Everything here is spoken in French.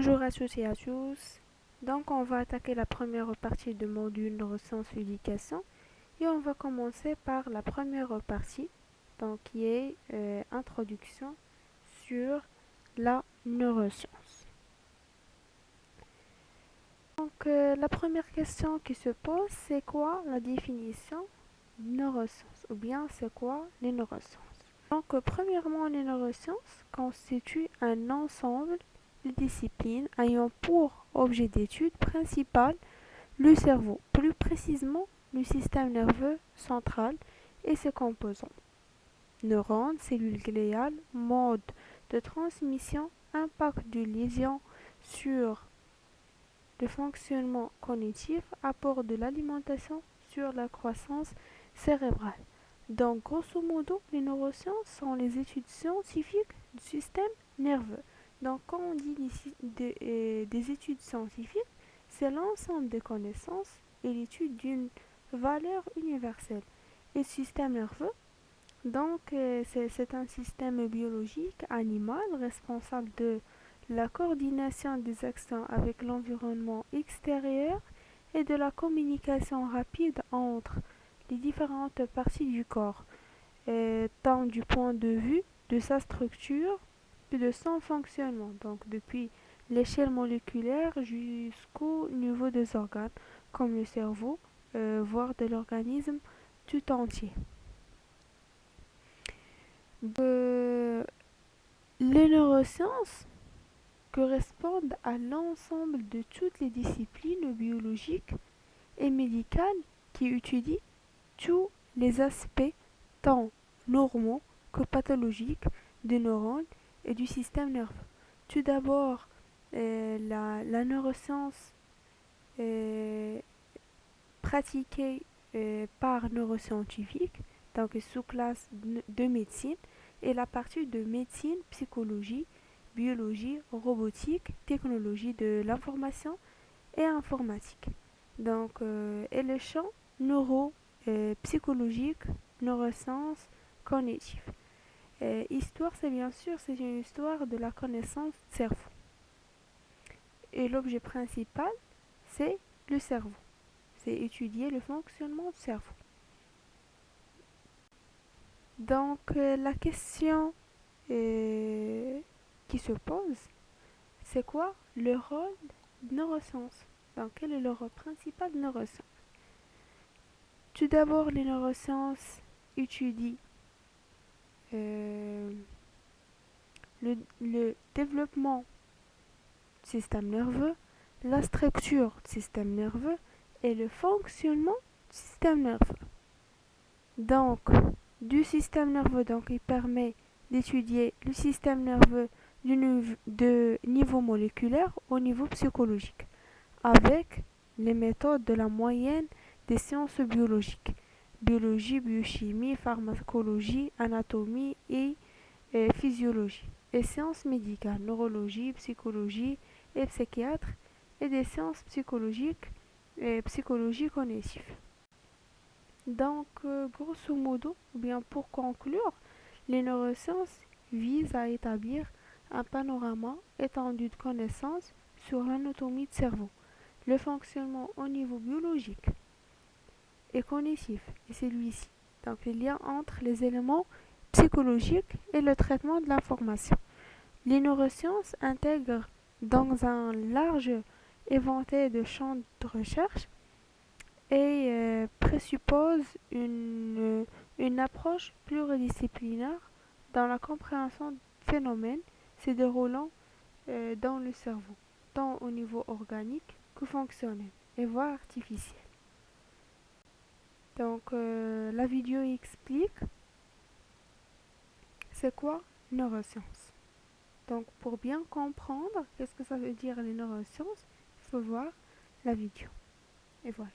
Bonjour à tous et à tous. Donc, on va attaquer la première partie du module neurosciences et éducation et on va commencer par la première partie, donc qui est introduction sur la neuroscience. Donc, la première question qui se pose, c'est quoi la définition de neurosciences ou bien c'est quoi les neurosciences? Donc, premièrement, les neurosciences constituent un ensemble de disciplines ayant pour objet d'étude principal le cerveau, plus précisément le système nerveux central et ses composants. Neurones, cellules gliales, mode de transmission, impact de lésions sur le fonctionnement cognitif, apport de l'alimentation sur la croissance cérébrale. Donc, grosso modo, les neurosciences sont les études scientifiques du système nerveux. Donc, quand on dit des études scientifiques, c'est l'ensemble des connaissances et l'étude d'une valeur universelle. Et le système nerveux, donc, c'est un système biologique animal responsable de la coordination des actions avec l'environnement extérieur et de la communication rapide entre les différentes parties du corps, tant du point de vue de sa structure que de son fonctionnement, donc depuis l'échelle moléculaire jusqu'au niveau des organes, comme le cerveau, voire de l'organisme tout entier. Les neurosciences correspondent à l'ensemble de toutes les disciplines biologiques et médicales qui étudient tous les aspects tant normaux que pathologiques des neurones et du système nerveux. Tout d'abord, la neuroscience pratiquée par neuroscientifiques, donc sous-classe de médecine, et la partie de médecine, psychologie, biologie, robotique, technologie de l'information et informatique. Donc, et le champ psychologique, neurosciences, cognitif. Histoire, c'est bien sûr, c'est une histoire de la connaissance du cerveau. Et l'objet principal, c'est le cerveau. C'est étudier le fonctionnement du cerveau. Donc, la question qui se pose, c'est quoi le rôle de neurosciences? Donc, quel est le rôle principal de neurosciences? Tout d'abord, les neurosciences étudient le développement du système nerveux, la structure du système nerveux et le fonctionnement du système nerveux. Donc, du système nerveux, donc il permet d'étudier le système nerveux de niveau moléculaire au niveau psychologique, avec les méthodes de la moyenne des sciences biologiques, biologie, biochimie, pharmacologie, anatomie et physiologie, et sciences médicales, neurologie, psychologie et psychiatre, et des sciences psychologiques et psychologie cognitive. Donc, grosso modo, ou bien pour conclure, les neurosciences visent à établir un panorama étendu de connaissances sur l'anatomie du cerveau, le fonctionnement au niveau biologique et cognitif, et celui-ci. Donc, les liens entre les éléments psychologiques et le traitement de l'information. Les neurosciences intègrent dans un large éventail de champs de recherche et présuppose une approche pluridisciplinaire dans la compréhension de phénomènes se déroulant dans le cerveau, tant au niveau organique que fonctionnel, et voire artificiel. Donc, la vidéo explique c'est quoi neurosciences. Donc, pour bien comprendre qu'est-ce que ça veut dire les neurosciences, il faut voir la vidéo. Et voilà.